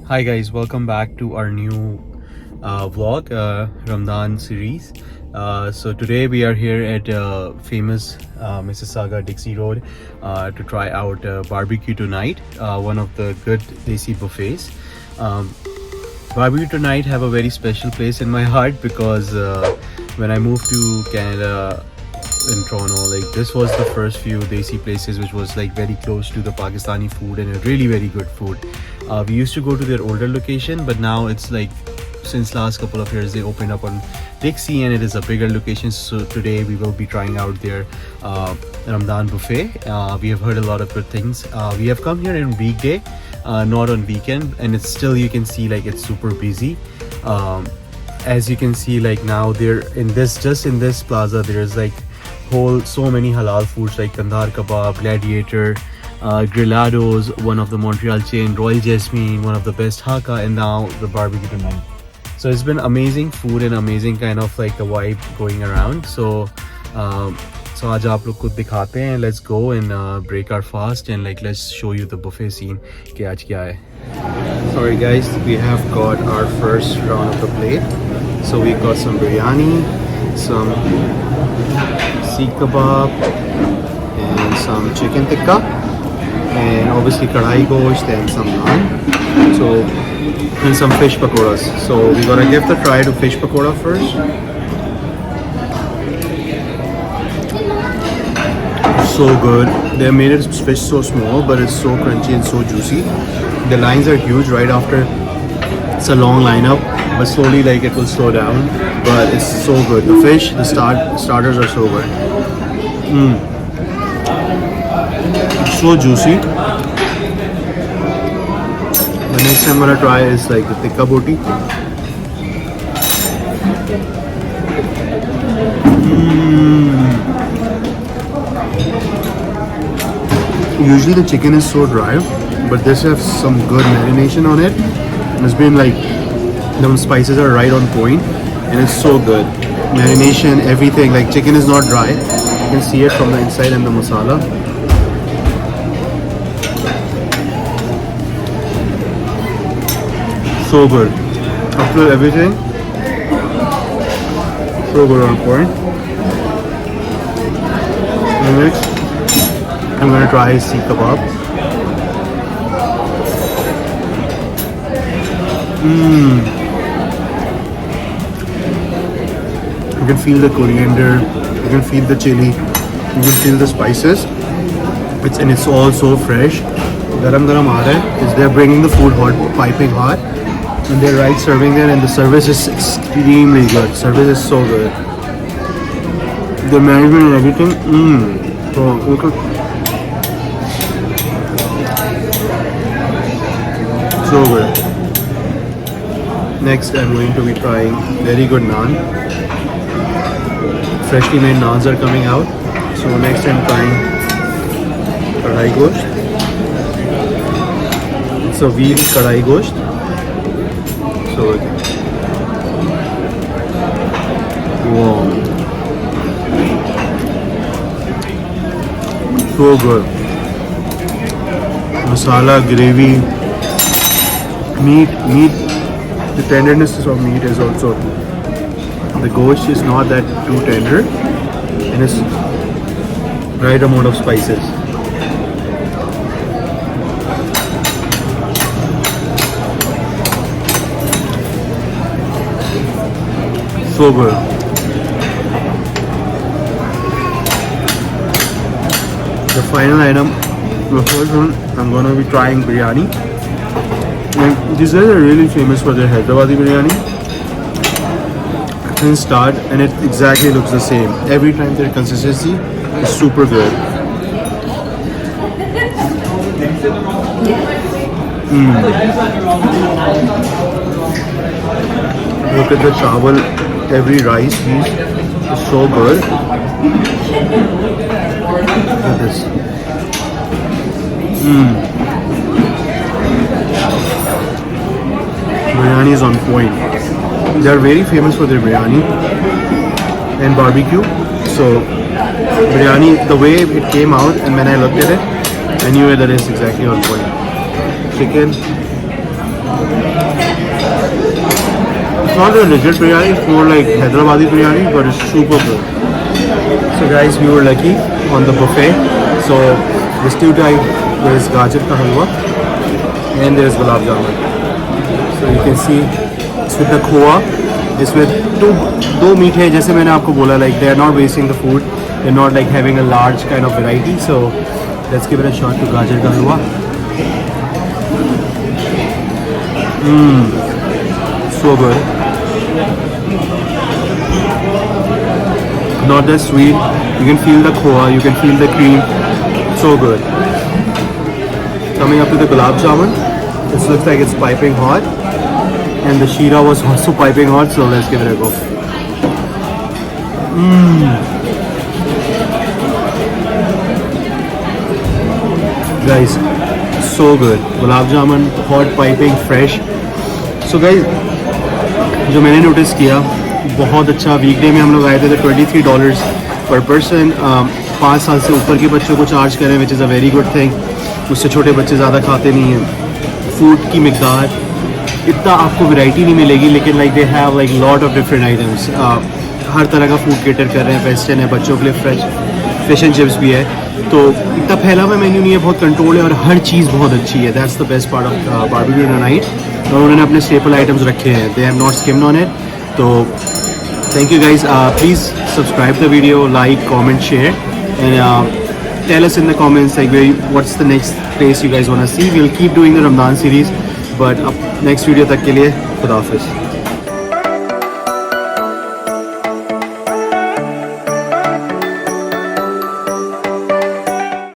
Hi guys, welcome back to our new vlog, Ramadan series. So today we are here at famous Mississauga Dixie Road to try out BBQ Tonite, one of the good desi buffets. BBQ Tonite have a very special place in my heart because when I moved to Canada in Toronto, like this was the first few desi places which was like very close to the Pakistani food and a really very good food. We used to go to their older location, but now it's like since last couple of years they opened up on Dixie and it is a bigger location. So today we will be trying out their Ramadan buffet. We have heard a lot of good things. We have come here in weekday, not on weekend, and it's still, you can see like it's super busy. As you can see, like now there in this, just in this plaza, there's like so many halal foods like Kandahar kebab, Gladiator, Grillados, one of the Montreal chain, Royal Jasmine, one of the best Haka, and now the BBQ Tonite. So it's been amazing food and amazing kind of like a vibe going around. So आज आप लोग को दिखाते हैं. Let's go and break our fast and like let's show you the buffet scene कि आज क्या है. Sorry guys, we have got our first round of the plate. So we got some biryani, some seekh kebab, and some chicken tikka, and obviously kadai gosht and some naan. So and some fish pakoras. So we're gonna give the try to fish pakora first. So good. They made it fish so small, but it's so crunchy and so juicy. The lines are huge right after. It's a long lineup, but slowly like it will slow down. But it's so good. The fish, the starters are so good. So juicy. The next I'm gonna try is like the tikka boti. Usually the chicken is so dry, but this has some good marination on it. It's been like, the spices are right on point and it's so good. Marination, everything, like chicken is not dry. You can see it from the inside and the masala. So good. After everything, so good on point. And next, I'm gonna try seekh kebab. You can feel the coriander, you can feel the chili, you can feel the spices. It's all so fresh. Garam garam aa raha hai, is they're bringing the food hot, piping hot, and they're right serving there, and the service is extremely good. Service is so good. The management and everything. So look at. So good. Next I'm going to be trying very good naan. Freshly made naans are coming out. So next I'm trying kadai gosht. It's a veal kadai gosht. So wow. So good. Masala, gravy, meat, the tenderness of meat is also, the gosht is not that too tender and it's right amount of spices. So good. The final item, the first one, I'm gonna be trying biryani. And these guys are really famous for their Hyderabadi biryani. Thin start, and it exactly looks the same. Every time their consistency is super good. Look at the chawal, every rice piece is so good. Look at this. Biryani is on point. They are very famous for their biryani and barbecue. So biryani, the way it came out and when I looked at it, I knew that it's exactly on point. Chicken, not a legit biryani, it's more like Hyderabadi biryani, but it's super good. So guys, we were lucky on the buffet. So this two type, there is gajar ka halwa and there is Gulab Jamun. So you can see it's with the khoa, it's with two meethe, जैसे मैंने आपको बोला, like they are not wasting the food, they're not like having a large kind of variety. So let's give it a shot to gajar ka halwa. So good. Not that sweet. You can feel the khoa, you can feel the cream. So good. Coming up to the Gulab Jamun. This looks like it's piping hot. And the sheera was also piping hot, so let's give it a go. Guys, so good. Gulab Jamun, hot, piping, fresh. So guys, जो मैंने notice किया, बहुत अच्छा वीकडे में हम लोग आए थे, तो $23 पर पर्सन 5 साल से ऊपर के बच्चों को चार्ज करें, which is a very good thing. उससे छोटे बच्चे ज़्यादा खाते नहीं हैं. फूड की मिकदार इतना आपको वैरायटी नहीं मिलेगी, लेकिन like they have like lot of different items. हर तरह का फूड केटर कर रहे हैं. वेस्टर्न है, बच्चों के लिए फ्रेश फिश एंड चिप्स भी है. तो इतना फैला हुआ मेन्यू नहीं है, बहुत कंट्रोल है और हर चीज़ बहुत अच्छी है. That's the best part of barbecue tonight. और उन्होंने अपने स्टेपल आइटम्स रखे हैं. They have not skimmed on it. तो thank you guys. Please subscribe the video, like, comment, share, and tell us in the comments like what's the next place you guys want to see. We'll keep doing the Ramadan series, but next video tak ke liye, Khuda Hafiz.